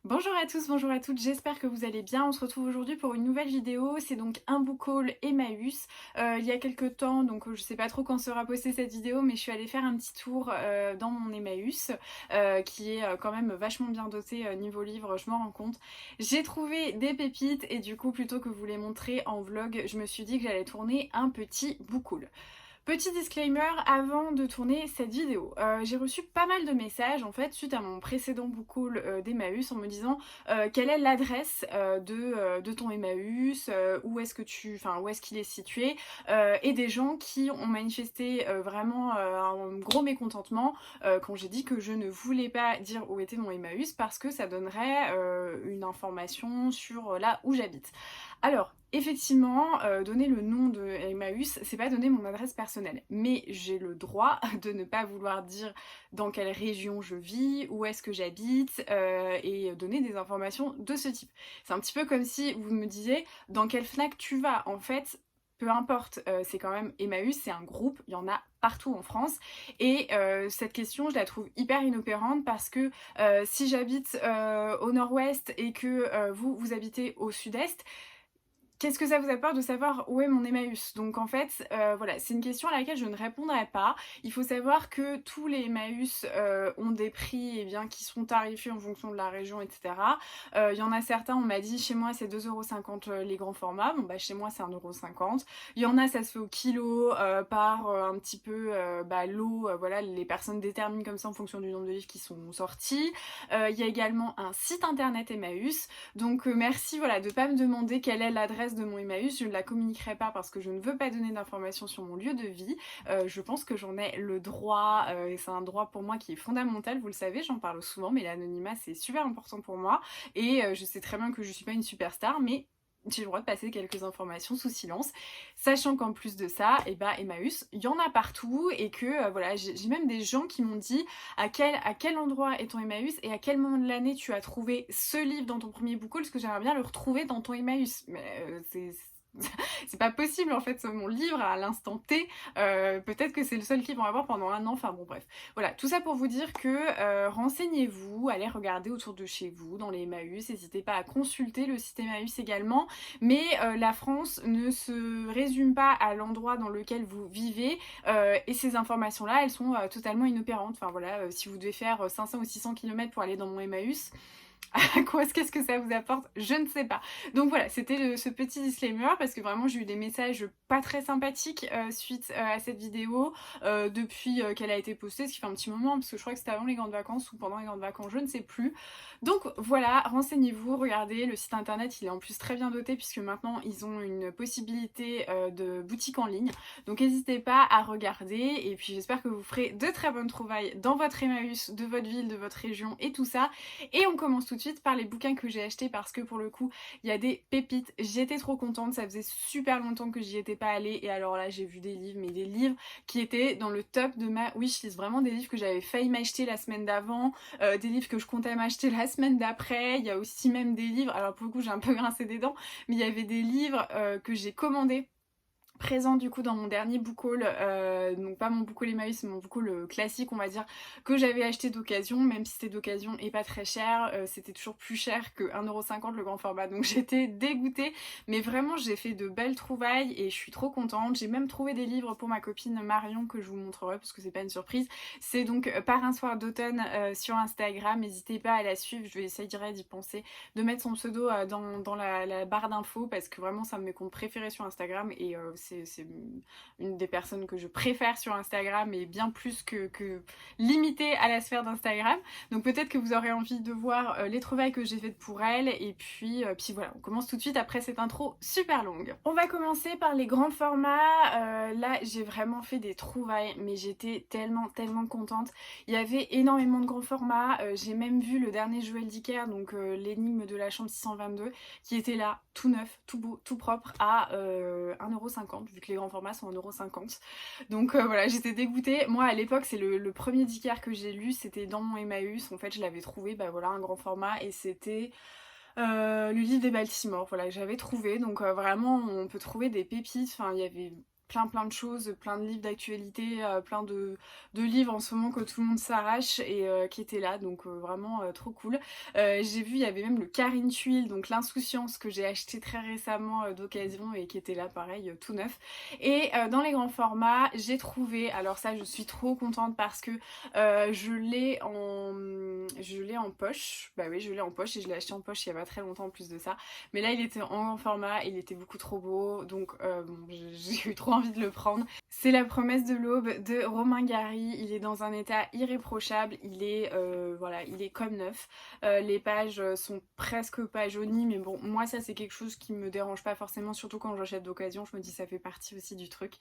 Bonjour à tous, bonjour à toutes, j'espère que vous allez bien. On se retrouve aujourd'hui pour une nouvelle vidéo. C'est donc un book haul Emmaüs. Il y a quelques temps, donc je sais pas trop quand sera postée cette vidéo, mais je suis allée faire un petit tour dans mon Emmaüs, qui est quand même vachement bien doté niveau livre, je m'en rends compte. J'ai trouvé des pépites et du coup, plutôt que vous les montrer en vlog, je me suis dit que j'allais tourner un petit book haul. Petit disclaimer avant de tourner cette vidéo. J'ai reçu pas mal de messages en fait suite à mon précédent book haul d'Emmaüs en me disant quelle est l'adresse de ton Emmaüs, où est-ce que où est-ce qu'il est situé, et des gens qui ont manifesté vraiment un gros mécontentement quand j'ai dit que je ne voulais pas dire où était mon Emmaüs parce que ça donnerait une information sur là où j'habite. Alors, effectivement, donner le nom de Emmaüs, c'est pas donner mon adresse personnelle. Mais j'ai le droit de ne pas vouloir dire dans quelle région je vis, où est-ce que j'habite, et donner des informations de ce type. C'est un petit peu comme si vous me disiez dans quelle Fnac tu vas. En fait, peu importe, c'est quand même Emmaüs, c'est un groupe, il y en a partout en France. Et cette question, je la trouve hyper inopérante parce que si j'habite au nord-ouest et que vous habitez au sud-est, qu'est-ce que ça vous apporte de savoir où est mon Emmaüs? Donc en fait, voilà, c'est une question à laquelle je ne répondrai pas. Il faut savoir que tous les Emmaüs ont des prix qui sont tarifés en fonction de la région, etc. Il y en a certains, on m'a dit chez moi c'est 2,50 € les grands formats. Bon bah chez moi c'est 1,50 €. Il y en a ça se fait au kilo par un petit peu lot. Voilà, les personnes déterminent comme ça en fonction du nombre de livres qui sont sortis. Il y a également un site internet Emmaüs. Donc merci voilà, de ne pas me demander quelle est l'adresse de mon Emmaüs, je ne la communiquerai pas parce que je ne veux pas donner d'informations sur mon lieu de vie. Je pense que j'en ai le droit, et c'est un droit pour moi qui est fondamental, vous le savez, j'en parle souvent, mais l'anonymat c'est super important pour moi. Et je sais très bien que je suis pas une superstar, mais j'ai le droit de passer quelques informations sous silence, sachant qu'en plus de ça, Emmaüs, il y en a partout et que voilà, j'ai même des gens qui m'ont dit à quel endroit est ton Emmaüs et à quel moment de l'année tu as trouvé ce livre dans ton premier book haul, parce que j'aimerais bien le retrouver dans ton Emmaüs. Mais c'est pas possible en fait, mon livre à l'instant T, peut-être que c'est le seul qu'ils vont avoir pendant un an, enfin bon bref. Voilà, tout ça pour vous dire que renseignez-vous, allez regarder autour de chez vous, dans les Emmaüs, n'hésitez pas à consulter le site Emmaüs également, mais la France ne se résume pas à l'endroit dans lequel vous vivez, et ces informations-là, elles sont totalement inopérantes. Enfin voilà, si vous devez faire 500 ou 600 km pour aller dans mon Emmaüs, qu'est-ce que ça vous apporte? Je ne sais pas. Donc voilà, c'était ce petit disclaimer parce que vraiment j'ai eu des messages pas très sympathiques suite à cette vidéo depuis qu'elle a été postée, ce qui fait un petit moment parce que je crois que c'était avant les grandes vacances ou pendant les grandes vacances, je ne sais plus. Donc voilà, renseignez-vous, regardez, le site internet il est en plus très bien doté puisque maintenant ils ont une possibilité de boutique en ligne. Donc n'hésitez pas à regarder et puis j'espère que vous ferez de très bonnes trouvailles dans votre Emmaüs, de votre ville, de votre région et tout ça. Et on commence tout de suite par les bouquins que j'ai achetés parce que pour le coup il y a des pépites. J'étais trop contente, ça faisait super longtemps que j'y étais pas allée et alors là j'ai vu des livres, mais des livres qui étaient dans le top de ma wishlist. Vraiment des livres que j'avais failli m'acheter la semaine d'avant, des livres que je comptais m'acheter la semaine d'après. Il y a aussi même des livres, alors pour le coup j'ai un peu grincé des dents, mais il y avait des livres que j'ai commandés présent du coup dans mon dernier book haul, donc pas mon book haul Emmaüs, mais mon book haul classique on va dire, que j'avais acheté d'occasion, même si c'était d'occasion et pas très cher, c'était toujours plus cher que 1,50 € le grand format, donc j'étais dégoûtée, mais vraiment j'ai fait de belles trouvailles et je suis trop contente. J'ai même trouvé des livres pour ma copine Marion que je vous montrerai parce que c'est pas une surprise. C'est donc Par un soir d'automne sur Instagram, n'hésitez pas à la suivre, je vais essayer d'y penser, de mettre son pseudo dans la barre d'infos parce que vraiment ça me met compte préféré sur Instagram et c'est une des personnes que je préfère sur Instagram et bien plus que limitée à la sphère d'Instagram. Donc peut-être que vous aurez envie de voir les trouvailles que j'ai faites pour elle et puis voilà, on commence tout de suite après cette intro super longue. On va commencer par les grands formats. Là j'ai vraiment fait des trouvailles mais j'étais tellement contente. Il y avait énormément de grands formats, j'ai même vu le dernier Joël Dicker, donc l'énigme de la chambre 622, qui était là, tout neuf, tout beau, tout propre, à 1,50 € vu que les grands formats sont 1,50 €. Donc voilà, j'étais dégoûtée. Moi à l'époque, c'est le premier Dicker que j'ai lu, c'était dans mon Emmaüs. En fait, je l'avais trouvé, bah voilà, un grand format, et c'était le livre des Baltimore, voilà, que j'avais trouvé. Donc vraiment, on peut trouver des pépites. Enfin, il y avait plein de choses, plein de livres d'actualité, plein de livres en ce moment que tout le monde s'arrache et qui étaient là, donc vraiment trop cool. J'ai vu, il y avait même le Karine Tuile, donc l'insouciance que j'ai acheté très récemment d'occasion et qui était là pareil, tout neuf. Et dans les grands formats, j'ai trouvé, alors ça je suis trop contente parce que je l'ai en poche, bah oui je l'ai en poche et je l'ai acheté en poche il y a pas très longtemps en plus de ça. Mais là il était en grand format, il était beaucoup trop beau, donc bon, j'ai eu trop envie de le prendre. C'est La promesse de l'aube de Romain Gary, il est dans un état irréprochable, il est voilà, il est comme neuf. Les pages sont presque pas jaunies, mais bon, moi ça c'est quelque chose qui me dérange pas forcément, surtout quand j'achète d'occasion, je me dis ça fait partie aussi du truc.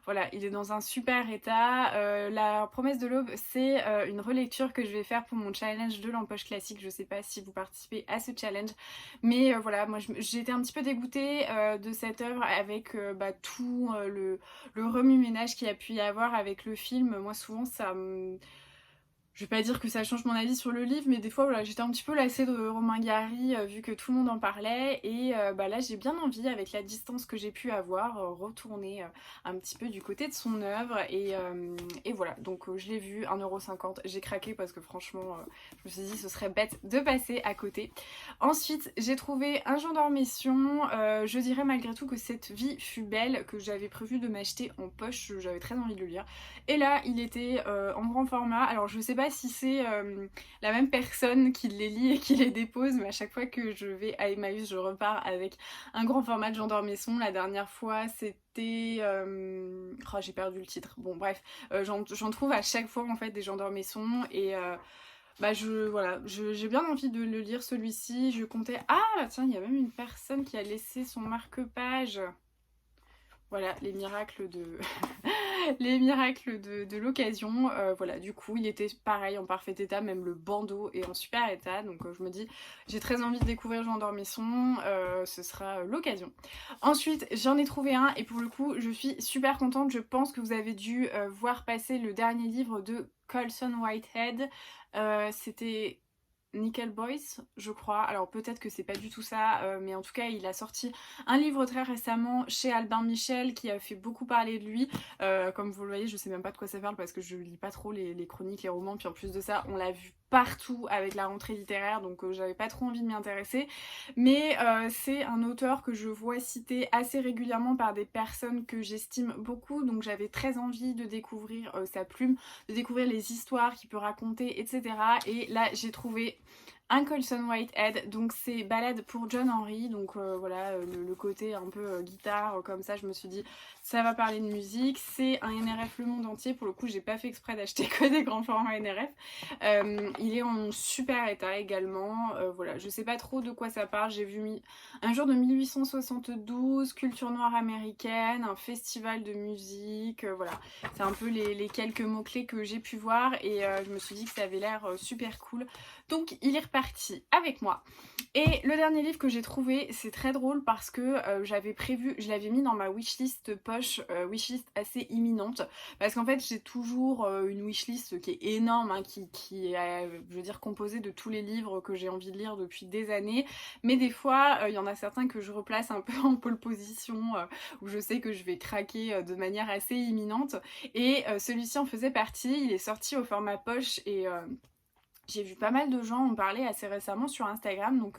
Voilà, il est dans un super état. La promesse de l'aube, c'est une relecture que je vais faire pour mon challenge de l'empoche classique. Je sais pas si vous participez à ce challenge, mais voilà, moi j'ai été un petit peu dégoûtée de cette œuvre avec tout le remue-ménage qu'il y a pu y avoir avec le film. Moi souvent ça me... Je vais pas dire que ça change mon avis sur le livre, mais des fois voilà, j'étais un petit peu lassée de Romain Gary vu que tout le monde en parlait. Et là j'ai bien envie, avec la distance que j'ai pu avoir, retourner un petit peu du côté de son œuvre. Et voilà, donc je l'ai vu, 1,50 €, j'ai craqué parce que franchement je me suis dit ce serait bête de passer à côté. Ensuite j'ai trouvé Un Jean d'Ormession, je dirais malgré tout que Cette vie fut belle, que j'avais prévu de m'acheter en poche, j'avais très envie de le lire. Et là il était en grand format, alors je sais pas si c'est la même personne qui les lit et qui les dépose, mais à chaque fois que je vais à Emmaüs je repars avec un grand format de Jean d'Ormesson. La dernière fois c'était... Oh, j'ai perdu le titre, bon bref, j'en trouve à chaque fois en fait des Jean d'Ormesson et... voilà, j'ai bien envie de le lire celui-ci. Je comptais... Ah tiens, il y a même une personne qui a laissé son marque-page. Voilà, les miracles de... les miracles de l'occasion. Voilà, du coup, il était pareil, en parfait état, même le bandeau est en super état. Donc je me dis, j'ai très envie de découvrir Jean d'Ormesson, ce sera l'occasion. Ensuite, j'en ai trouvé un et pour le coup, je suis super contente. Je pense que vous avez dû voir passer le dernier livre de Colson Whitehead. C'était... Nickel Boys, je crois. Alors peut-être que c'est pas du tout ça, mais en tout cas il a sorti un livre très récemment chez Albin Michel qui a fait beaucoup parler de lui. Comme vous le voyez, je sais même pas de quoi ça parle parce que je lis pas trop les chroniques, les romans, puis en plus de ça on l'a vu partout avec la rentrée littéraire, donc j'avais pas trop envie de m'y intéresser. Mais c'est un auteur que je vois cité assez régulièrement par des personnes que j'estime beaucoup, donc j'avais très envie de découvrir sa plume, de découvrir les histoires qu'il peut raconter, etc. Et là j'ai trouvé un Colson Whitehead, donc c'est Ballade pour John Henry, donc voilà, le côté un peu guitare comme ça, je me suis dit ça va parler de musique. C'est un NRF le monde entier, pour le coup j'ai pas fait exprès d'acheter que des grands formats NRF. Il est en super état également, voilà, je sais pas trop de quoi ça parle. J'ai vu un jour de 1872, culture noire américaine, un festival de musique, voilà, c'est un peu les quelques mots-clés que j'ai pu voir et je me suis dit que ça avait l'air super cool. Donc il est reparti avec moi. Et le dernier livre que j'ai trouvé, c'est très drôle parce que j'avais prévu, je l'avais mis dans ma wishlist poche, wishlist assez imminente, parce qu'en fait j'ai toujours une wishlist qui est énorme, hein, qui est, je veux dire, composée de tous les livres que j'ai envie de lire depuis des années, mais des fois il y en a certains que je replace un peu en pole position, où je sais que je vais craquer de manière assez imminente, et celui-ci en faisait partie. Il est sorti au format poche et... j'ai vu pas mal de gens en parler assez récemment sur Instagram, donc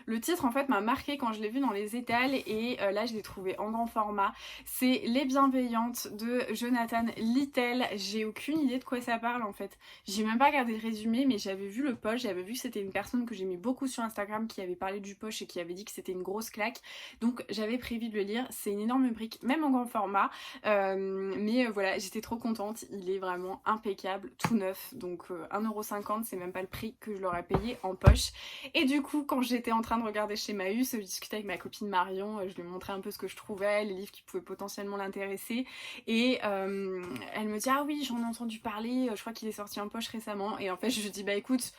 le titre en fait m'a marqué quand je l'ai vu dans les étals et là je l'ai trouvé en grand format. C'est Les Bienveillantes de Jonathan Littell. J'ai aucune idée de quoi ça parle en fait. J'ai même pas regardé le résumé, mais j'avais vu le post, j'avais vu que c'était une personne que j'aimais beaucoup sur Instagram qui avait parlé du post et qui avait dit que c'était une grosse claque. Donc j'avais prévu de le lire. C'est une énorme brique, même en grand format. Mais voilà, j'étais trop contente. Il est vraiment impeccable, tout neuf. Donc 1,50 €, c'est même pas le prix que je l'aurais payé en poche. Et du coup, quand j'étais en train de regarder chez Emmaüs, je discutais avec ma copine Marion, je lui montrais un peu ce que je trouvais, les livres qui pouvaient potentiellement l'intéresser, et elle me dit ah oui j'en ai entendu parler, je crois qu'il est sorti en poche récemment, et en fait je lui dis bah écoute,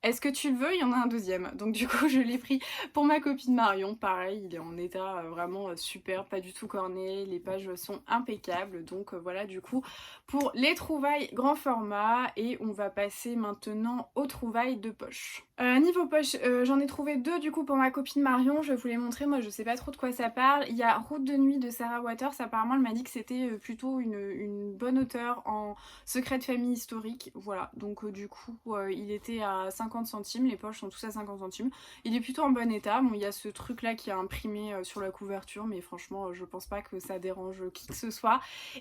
Est-ce que tu le veux? Il y en a un deuxième. Donc du coup je l'ai pris pour ma copine Marion. Pareil, il est en état vraiment super, pas du tout corné, les pages sont impeccables. Donc voilà du coup pour les trouvailles grand format, et on va passer maintenant aux trouvailles de poche. Niveau poche, j'en ai trouvé deux du coup pour ma copine Marion, je vais vous les montrer, moi je sais pas trop de quoi ça parle. Il y a Route de nuit de Sarah Waters, apparemment elle m'a dit que c'était plutôt une bonne auteure en secret de famille historique, voilà, donc du coup il était à 50 centimes, les poches sont tous à 50 centimes, il est plutôt en bon état. Bon, il y a ce truc là qui est imprimé sur la couverture, mais franchement je pense pas que ça dérange qui que ce soit.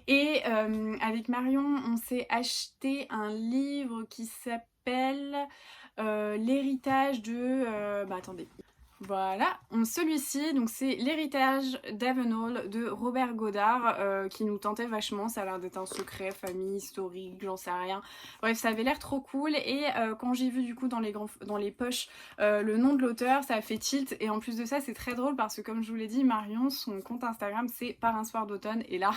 Et avec Marion on s'est acheté un livre qui s'appelle l'héritage de... attendez. Voilà, celui-ci, donc c'est l'héritage d'Avenel de Robert Goddard qui nous tentait vachement, ça a l'air d'être un secret, famille, historique, j'en sais rien. Bref, ça avait l'air trop cool, et quand j'ai vu du coup dans les poches le nom de l'auteur, ça a fait tilt, et en plus de ça c'est très drôle parce que comme je vous l'ai dit, Marion, son compte Instagram c'est Par un soir d'automne, et là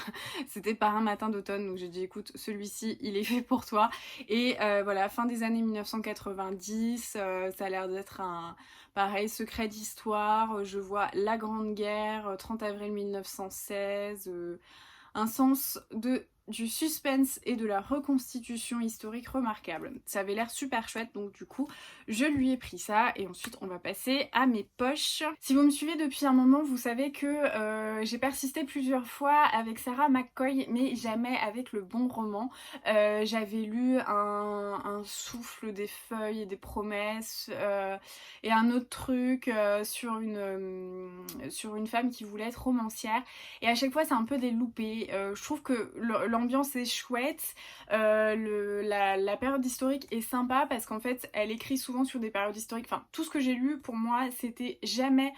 c'était Par un matin d'automne, donc j'ai dit écoute, celui-ci il est fait pour toi. Et voilà, fin des années 1990, ça a l'air d'être un... Pareil, secret d'histoire, je vois la Grande Guerre, 30 avril 1916, un sens du suspense et de la reconstitution historique remarquable. Ça avait l'air super chouette, donc du coup je lui ai pris ça, et ensuite on va passer à mes poches. Si vous me suivez depuis un moment, vous savez que j'ai persisté plusieurs fois avec Sarah McCoy, mais jamais avec le bon roman. J'avais lu un souffle des feuilles et des promesses, et un autre truc sur une femme qui voulait être romancière, et à chaque fois c'est un peu des loupés. Je trouve que l'ambiance est chouette, la période historique est sympa parce qu'en fait elle écrit souvent sur des périodes historiques, enfin tout ce que j'ai lu pour moi c'était jamais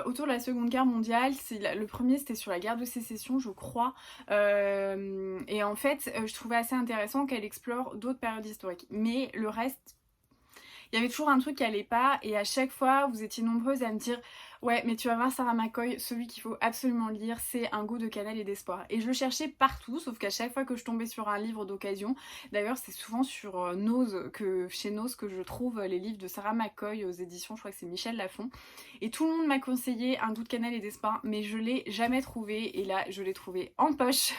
autour de la Seconde Guerre mondiale. Le premier c'était sur la guerre de sécession je crois, et en fait je trouvais assez intéressant qu'elle explore d'autres périodes historiques, mais le reste il y avait toujours un truc qui allait pas, et à chaque fois vous étiez nombreuses à me dire ouais mais tu vas voir Sarah McCoy, celui qu'il faut absolument lire c'est Un goût de cannelle et d'espoir, et je le cherchais partout, sauf qu'à chaque fois que je tombais sur un livre d'occasion, d'ailleurs c'est souvent sur chez Nose que je trouve les livres de Sarah McCoy aux éditions, je crois que c'est Michel Lafon, et tout le monde m'a conseillé Un goût de cannelle et d'espoir, mais je l'ai jamais trouvé, et là je l'ai trouvé en poche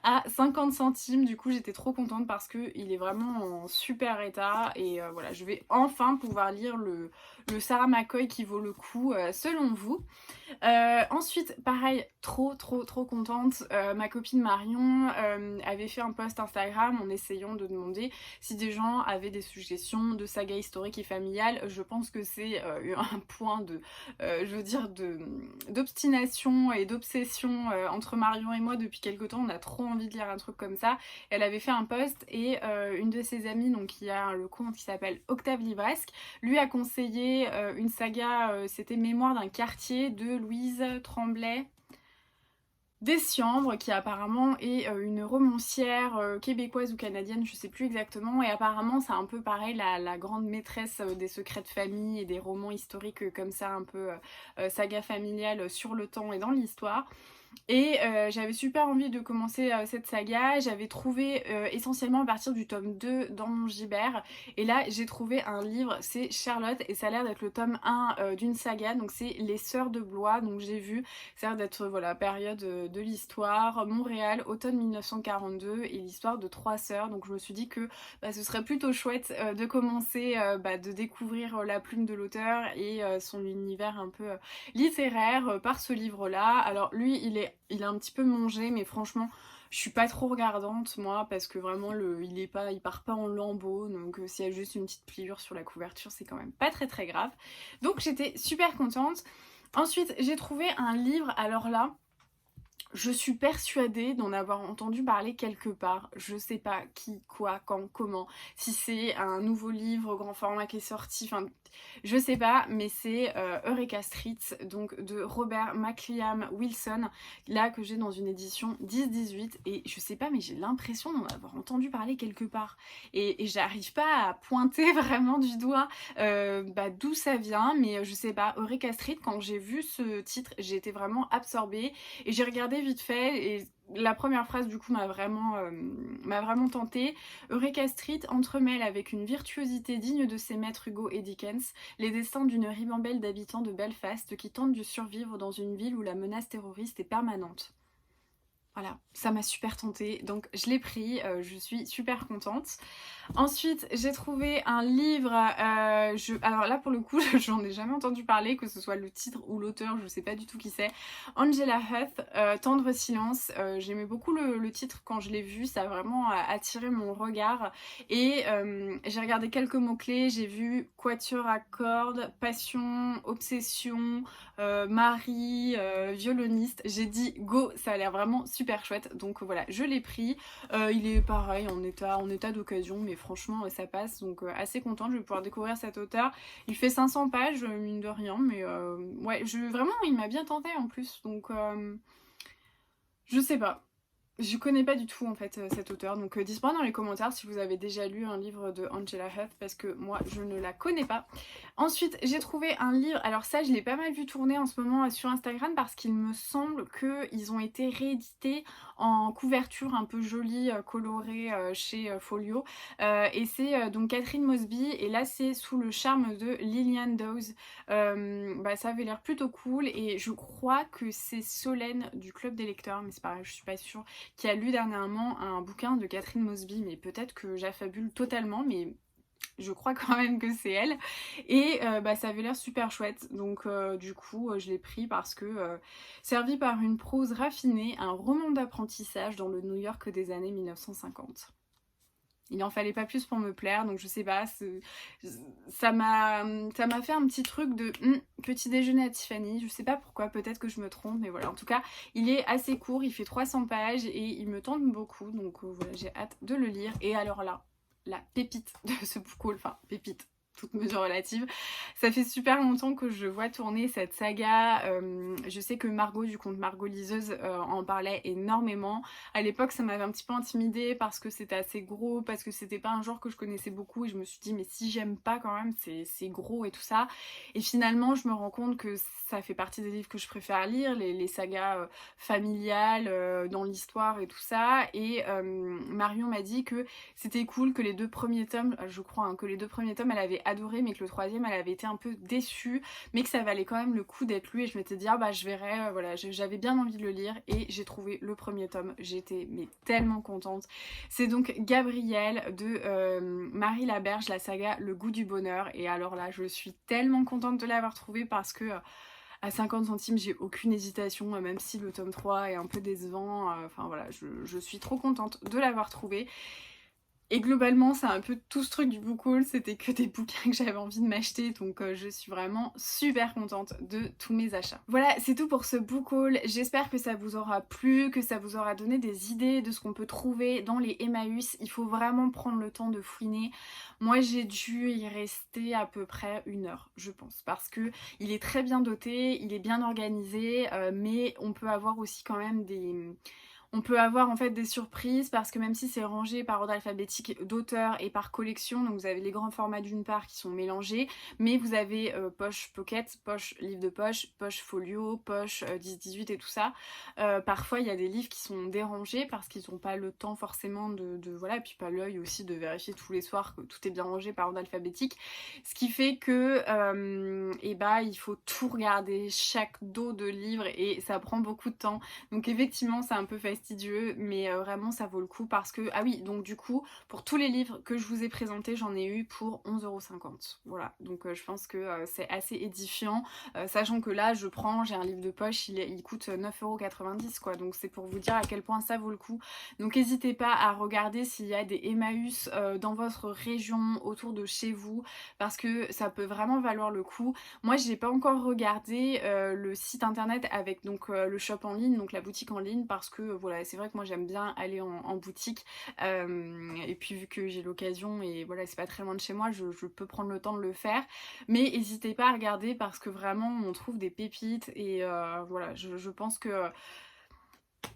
à 50 centimes, du coup j'étais trop contente parce que il est vraiment en super état, et voilà, je vais enfin pouvoir lire le Sarah McCoy qui vaut le coup selon vous. Ensuite pareil, trop contente, ma copine Marion avait fait un post Instagram en essayant de demander si des gens avaient des suggestions de sagas historiques et familiales. Je pense que c'est un point de je veux dire d'obstination et d'obsession entre Marion et moi depuis quelque temps. On a trop envie de lire un truc comme ça. Elle avait fait un post, et une de ses amies, donc qui a le compte qui s'appelle Octave Livresque, lui a conseillé une saga, c'était Mémoire d'un quartier de Louise Tremblay Desciambre, qui apparemment est une romancière québécoise ou canadienne, je sais plus exactement, et apparemment c'est un peu pareil, la grande maîtresse des secrets de famille et des romans historiques comme ça, un peu saga familiale sur le temps et dans l'histoire. Et j'avais super envie de commencer cette saga, j'avais trouvé essentiellement à partir du tome 2 dans mon Gibert, et là j'ai trouvé un livre, c'est Charlotte, et ça a l'air d'être le tome 1 d'une saga, donc c'est Les Sœurs de Blois, donc j'ai vu, ça a l'air d'être voilà, période de l'histoire, Montréal, automne 1942, et l'histoire de 3 sœurs, donc je me suis dit que ce serait plutôt chouette de commencer, de découvrir la plume de l'auteur et son univers un peu littéraire par ce livre-là. Alors lui il est un petit peu mangé, mais franchement je suis pas trop regardante moi, parce que vraiment il part pas en lambeaux, donc s'il y a juste une petite pliure sur la couverture c'est quand même pas très grave, donc j'étais super contente. Ensuite j'ai trouvé un livre, alors là je suis persuadée d'en avoir entendu parler quelque part, je sais pas qui, quoi, quand, comment, si c'est un nouveau livre grand format qui est sorti, enfin je sais pas, mais c'est Eureka Street, donc de Robert McLean Wilson, là que j'ai dans une édition 10-18, et je sais pas mais j'ai l'impression d'en avoir entendu parler quelque part, et j'arrive pas à pointer vraiment du doigt d'où ça vient, mais je sais pas, Eureka Street, quand j'ai vu ce titre j'ai été vraiment absorbée, et j'ai regardé vite fait, et la première phrase du coup m'a vraiment tentée. Eureka Street entremêle avec une virtuosité digne de ses maîtres Hugo et Dickens les destins d'une ribambelle d'habitants de Belfast qui tentent de survivre dans une ville où la menace terroriste est permanente. Voilà, ça m'a super tentée, donc je l'ai pris, je suis super contente. Ensuite, j'ai trouvé un livre, alors là pour le coup, j'en ai jamais entendu parler, que ce soit le titre ou l'auteur, je sais pas du tout qui c'est. Angela Huth, Tendre silence. J'aimais beaucoup le titre quand je l'ai vu, ça a vraiment attiré mon regard. Et j'ai regardé quelques mots-clés, j'ai vu quatuor à cordes, passion, obsession, mari, violoniste. J'ai dit go, ça a l'air vraiment super chouette, donc voilà, je l'ai pris. Il est pareil en état d'occasion, mais franchement ça passe, donc assez contente, je vais pouvoir découvrir cet auteur. Il fait 500 pages, mine de rien, mais ouais, vraiment il m'a bien tenté en plus, donc je sais pas. Je connais pas du tout en fait cet auteur, donc dites-moi dans les commentaires si vous avez déjà lu un livre de Angela Huth, parce que moi je ne la connais pas. Ensuite j'ai trouvé un livre, alors ça je l'ai pas mal vu tourner en ce moment sur Instagram, parce qu'il me semble qu'ils ont été réédités en couverture un peu jolie, colorée chez Folio, et c'est donc Catherine Mosby, et là c'est Sous le charme de Lillian Dawes. Ça avait l'air plutôt cool, et je crois que c'est Solène du Club des lecteurs, mais c'est pareil, je suis pas sûre, qui a lu dernièrement un bouquin de Catherine Mosby, mais peut-être que j'affabule totalement, mais je crois quand même que c'est elle. Et ça avait l'air super chouette, donc du coup je l'ai pris parce que servi par une prose raffinée, un roman d'apprentissage dans le New York des années 1950. Il en fallait pas plus pour me plaire, donc je sais pas, ça m'a fait un petit truc de petit déjeuner à Tiffany, je sais pas pourquoi, peut-être que je me trompe, mais voilà, en tout cas, il est assez court, il fait 300 pages et il me tente beaucoup, donc voilà, j'ai hâte de le lire. Et alors là, la pépite de ce book haul, enfin pépite, toute mesure relative. Ça fait super longtemps que je vois tourner cette saga. Je sais que Margot du compte Margot Liseuse en parlait énormément. À l'époque ça m'avait un petit peu intimidée parce que c'était assez gros, parce que c'était pas un genre que je connaissais beaucoup, et je me suis dit mais si j'aime pas quand même, c'est gros et tout ça. Et finalement je me rends compte que ça fait partie des livres que je préfère lire, les sagas familiales dans l'histoire et tout ça. Et Marion m'a dit que c'était cool, que les 2 premiers tomes, je crois hein, que les 2 premiers tomes elle avait adoré, mais que le 3e elle avait été un peu déçue, mais que ça valait quand même le coup d'être lu. Et je m'étais dit ah bah je verrai, voilà, j'avais bien envie de le lire, et j'ai trouvé le premier tome, j'étais mais tellement contente. C'est donc Gabrielle de Marie Laberge, la saga Le goût du bonheur, et alors là je suis tellement contente de l'avoir trouvé parce que à 50 centimes j'ai aucune hésitation, même si le tome 3 est un peu décevant, enfin voilà, je suis trop contente de l'avoir trouvé. Et globalement, c'est un peu tout ce truc du book haul, c'était que des bouquins que j'avais envie de m'acheter, donc je suis vraiment super contente de tous mes achats. Voilà, c'est tout pour ce book haul. J'espère que ça vous aura plu, que ça vous aura donné des idées de ce qu'on peut trouver dans les Emmaüs. Il faut vraiment prendre le temps de fouiner. Moi, j'ai dû y rester à peu près 1 heure, je pense, parce que il est très bien doté, il est bien organisé, mais on peut avoir aussi quand même on peut avoir en fait des surprises, parce que même si c'est rangé par ordre alphabétique d'auteur et par collection, donc vous avez les grands formats d'une part qui sont mélangés, mais vous avez poche pocket, poche livre de poche, poche folio, poche 10-18 et tout ça. Parfois il y a des livres qui sont dérangés parce qu'ils n'ont pas le temps forcément voilà, et puis pas l'œil aussi de vérifier tous les soirs que tout est bien rangé par ordre alphabétique. Ce qui fait que il faut tout regarder, chaque dos de livre, et ça prend beaucoup de temps. Donc effectivement c'est un peu fastidieux, mais vraiment ça vaut le coup, parce que, ah oui, donc du coup, pour tous les livres que je vous ai présentés, j'en ai eu pour 11,50 €. Voilà, donc je pense que c'est assez édifiant, sachant que là, j'ai un livre de poche, il coûte 9,90 € quoi, donc c'est pour vous dire à quel point ça vaut le coup. Donc n'hésitez pas à regarder s'il y a des Emmaüs dans votre région, autour de chez vous, parce que ça peut vraiment valoir le coup. Moi, j'ai pas encore regardé le site internet avec donc le shop en ligne, donc la boutique en ligne, parce que voilà, c'est vrai que moi j'aime bien aller en boutique, et puis vu que j'ai l'occasion et voilà, c'est pas très loin de chez moi, je peux prendre le temps de le faire. Mais n'hésitez pas à regarder, parce que vraiment on trouve des pépites, et voilà, je pense que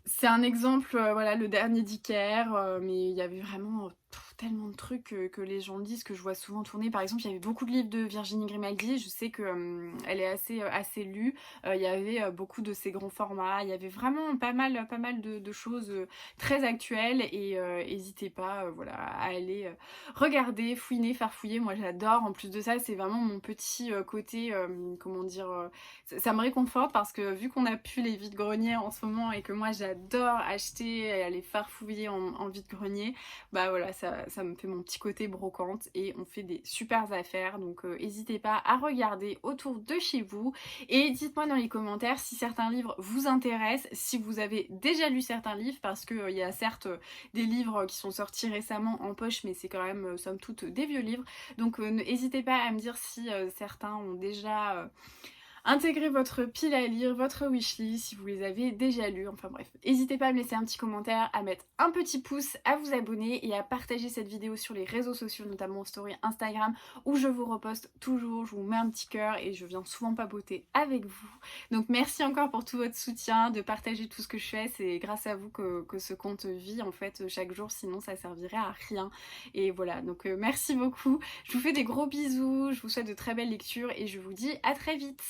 c'est un exemple, voilà, le dernier d'Iker, mais il y avait vraiment tellement de trucs que les gens disent, que je vois souvent tourner. Par exemple, il y avait beaucoup de livres de Virginie Grimaldi. Je sais que elle est assez lue. Il y avait beaucoup de ses grands formats. Il y avait vraiment pas mal de choses très actuelles. Et n'hésitez pas voilà, à aller regarder, fouiner, farfouiller. Moi, j'adore. En plus de ça, c'est vraiment mon petit côté, comment dire, ça me réconforte parce que vu qu'on a pu les vides-greniers en ce moment et que moi, j'adore acheter et aller farfouiller en vide-grenier, bah voilà, ça me fait mon petit côté brocante et on fait des super affaires. Donc n'hésitez pas à regarder autour de chez vous et dites-moi dans les commentaires si certains livres vous intéressent, si vous avez déjà lu certains livres, parce qu'il y a certes des livres qui sont sortis récemment en poche, mais c'est quand même somme toute des vieux livres. Donc n'hésitez pas à me dire si certains ont déjà intégrez votre pile à lire, votre wishlist si vous les avez déjà lus, enfin bref. N'hésitez pas à me laisser un petit commentaire, à mettre un petit pouce, à vous abonner et à partager cette vidéo sur les réseaux sociaux, notamment story Instagram, où je vous reposte toujours, je vous mets un petit cœur et je viens souvent papoter avec vous. Donc merci encore pour tout votre soutien, de partager tout ce que je fais, c'est grâce à vous que ce compte vit en fait chaque jour, sinon ça servirait à rien. Et voilà, donc merci beaucoup, je vous fais des gros bisous, je vous souhaite de très belles lectures et je vous dis à très vite.